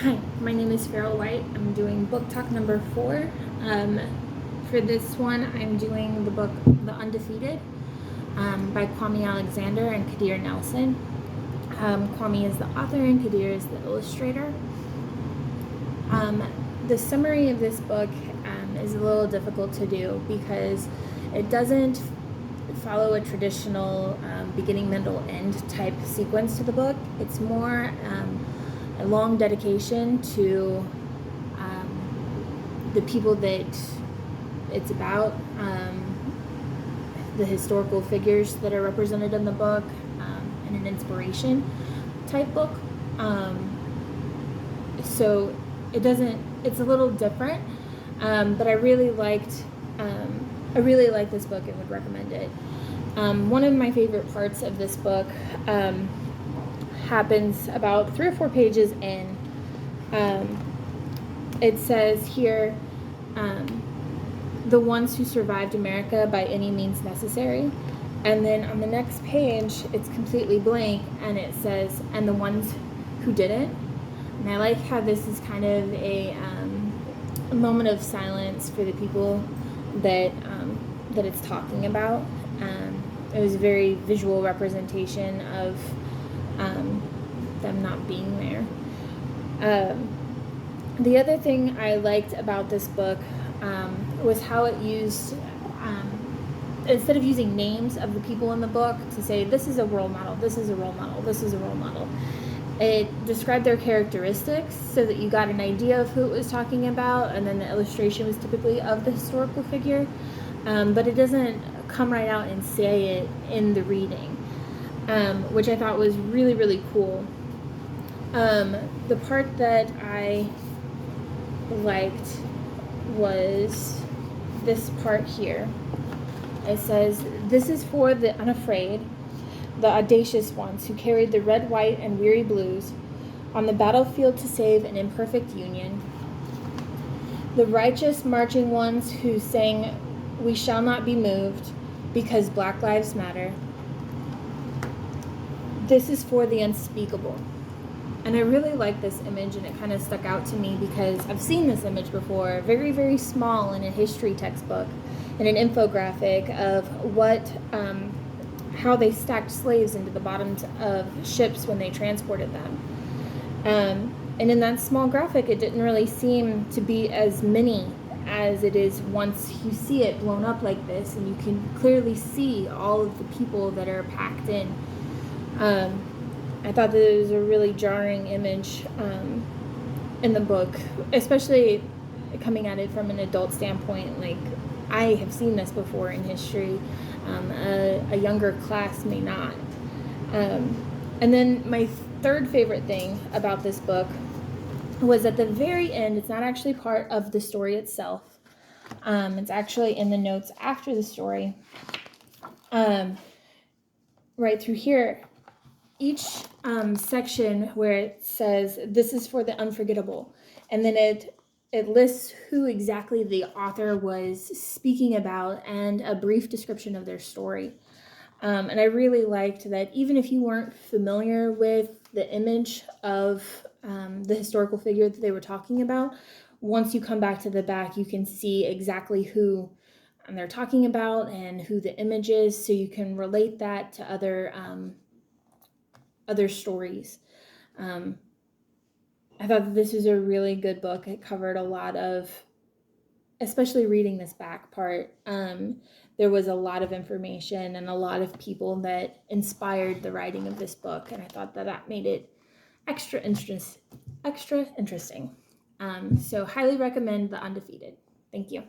Hi, my name is Farrell White. I'm doing book talk number 4. For this one, I'm doing the book The Undefeated by Kwame Alexander and Kadir Nelson. Kwame is the author and Kadir is the illustrator. The summary of this book is a little difficult to do because it doesn't follow a traditional beginning, middle, end type sequence to the book. It's more a long dedication to the people that it's about, the historical figures that are represented in the book, and an inspiration type book. So it's a little different, but I really liked this book and would recommend it. One of my favorite parts of this book happens about 3 or 4 pages in. It says here, the ones who survived America by any means necessary. And then on the next page, it's completely blank, and it says, and the ones who didn't. And I like how this is kind of a moment of silence for the people that it's talking about. It was a very visual representation of them not being there. The other thing I liked about this book was how it used, instead of using names of the people in the book to say, this is a role model, this is a role model, this is a role model, it described their characteristics so that you got an idea of who it was talking about, and then the illustration was typically of the historical figure, but it doesn't come right out and say it in the reading, which I thought was really, really cool. The part that I liked was this part here. It says, this is for the unafraid, the audacious ones who carried the red, white, and weary blues on the battlefield to save an imperfect union. The righteous marching ones who sang, we shall not be moved because Black Lives Matter. This is for the unspeakable. And I really like this image, and it kind of stuck out to me because I've seen this image before, very, very small in a history textbook, in an infographic of how they stacked slaves into the bottoms of ships when they transported them. And in that small graphic, it didn't really seem to be as many as it is once you see it blown up like this, and you can clearly see all of the people that are packed in. I thought that it was a really jarring image in the book, especially coming at it from an adult standpoint. Like, I have seen this before in history. A younger class may not. And then my third favorite thing about this book was at the very end. It's not actually part of the story itself. It's actually in the notes after the story. Right through here, each section where it says, this is for the unforgettable, and then it lists who exactly the author was speaking about and a brief description of their story. And I really liked that even if you weren't familiar with the image of the historical figure that they were talking about, once you come back to the back, you can see exactly who they're talking about and who the image is, so you can relate that to other stories. I thought that this was a really good book. It covered a lot of, especially reading this back part, there was a lot of information and a lot of people that inspired the writing of this book, and I thought that made it extra interesting. So highly recommend The Undefeated. Thank you.